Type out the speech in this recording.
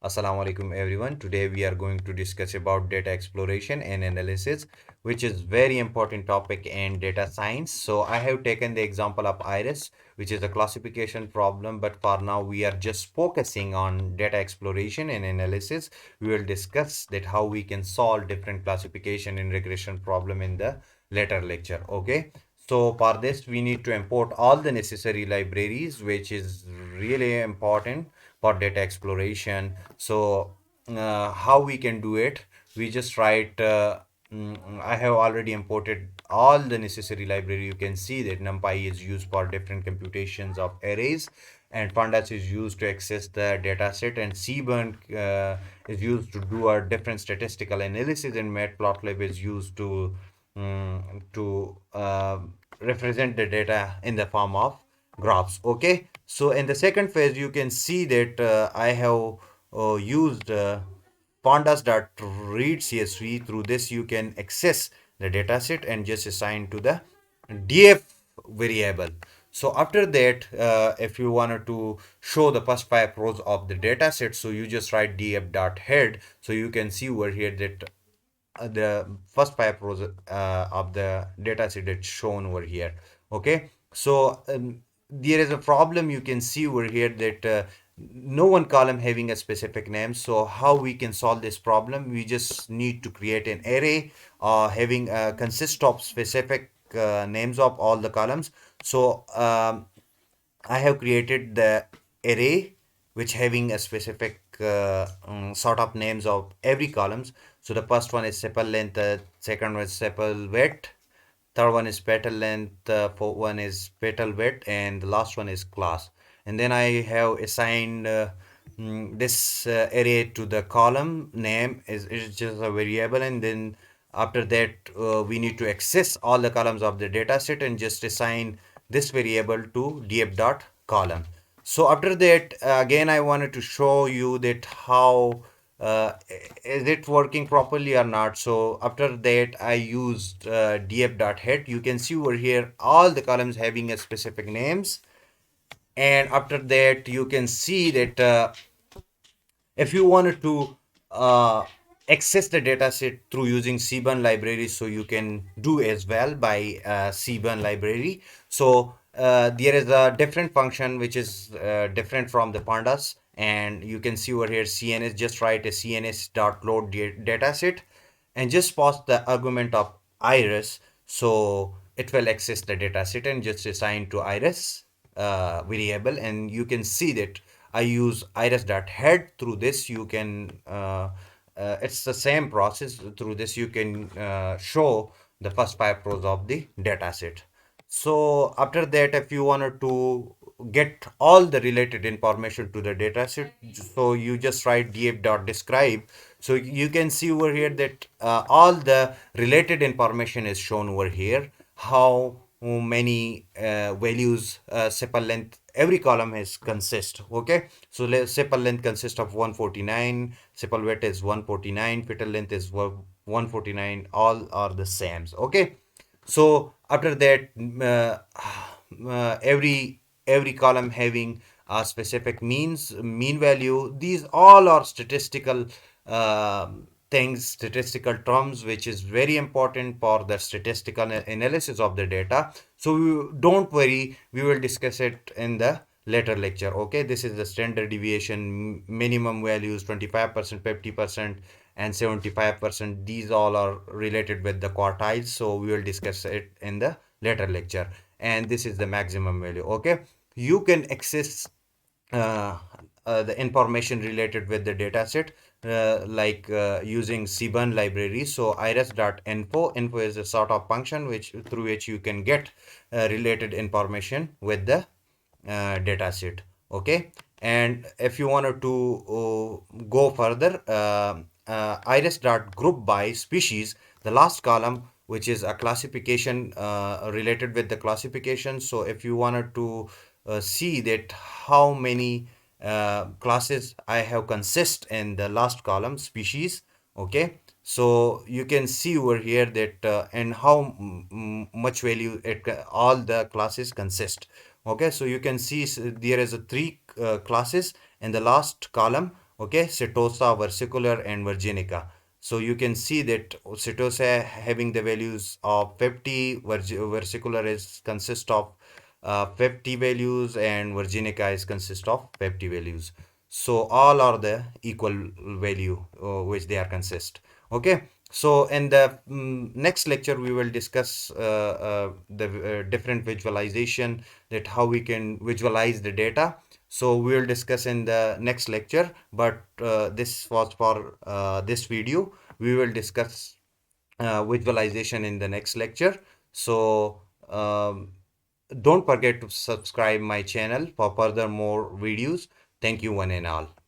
Assalamu alaikum everyone. Today we are going to discuss about data exploration and analysis, which is very important topic in data science. So I have taken the example of iris, which is a classification problem, but for now we are just focusing on data exploration and analysis. We will discuss that how we can solve different classification and regression problem in the later lecture. Okay. So for this, we need to import all the necessary libraries, which is really important for data exploration. So how we can do it? We just write. I have already imported all the necessary library. You can see that NumPy is used for different computations of arrays, and Pandas is used to access the data set, and Seaborn is used to do a different statistical analysis, and Matplotlib is used to represent the data in the form of graphs. Okay, so in the second phase you can see that I have used pandas.read csv. Through this you can access the dataset and just assign to the df variable. So after that, if you wanted to show the first five rows of the dataset, so you just write df.head. So you can see over here that the first five rows of the data set that's shown over here. Okay, so there is a problem. You can see over here that no one column having a specific name. So how we can solve this problem? We just need to create an array having consist of specific names of all the columns. So I have created the array which having a specific sort of names of every columns. So the first one is sepal length, second one is sepal width, third one is petal length, fourth one is petal width, and the last one is class. And then I have assigned this array to the column name is just a variable, and then after that we need to access all the columns of the data set and just assign this variable to df dot column. So after that, again I wanted to show you that how is it working properly or not. So after that I used df.head. You can see over here all the columns having a specific names, and after that you can see that if you wanted to uh, access the dataset through using Cburn library, so you can do as well by Cburn library. So there is a different function which is different from the pandas, and you can see over here cns. Just write a cns.load dataset and just pass the argument of iris, so it will access the dataset and just assign to iris variable. And you can see that I use iris.head. Through this you can it's the same process. Through this you can show the first five rows of the dataset. So after that, if you wanted to get all the related information to the dataset, so you just write df.describe. So you can see over here that all the related information is shown over here. How many values sepal length every column has consist. Okay, so sepal length consists of 149, sepal width is 149, petal length is 149. All are the same. Okay, so after that every column having a specific mean value. These all are statistical things, statistical terms, which is very important for the statistical analysis of the data. So don't worry, we will discuss it in the later lecture. Okay, this is the standard deviation, minimum values 25%, 50%, and 75%. These all are related with the quartiles, so we will discuss it in the later lecture. And this is the maximum value. Okay, you can access uh, the information related with the dataset using Cburn library. So iris.info is a sort of function which through which you can get related information with the dataset. Okay, and if you wanted to go further, iris.group by species, the last column, which is a classification related with the classification. So if you wanted to see that how many classes I have consist in the last column, species. Okay, so you can see over here that and how much value all the classes consist. Okay, so you can see there is a three classes in the last column Okay, Setosa, versicolor, and virginica. So you can see that Setosa having the values of 50, versicolor is consist of 50 values, and virginica is consist of 50 values. So all are the equal value which they are consist. Okay, so in the next lecture we will discuss the different visualization, that how we can visualize the data. So we will discuss in the next lecture, but this was for this video. We will discuss visualization in the next lecture. So don't forget to subscribe my channel for further more videos. Thank you one and all.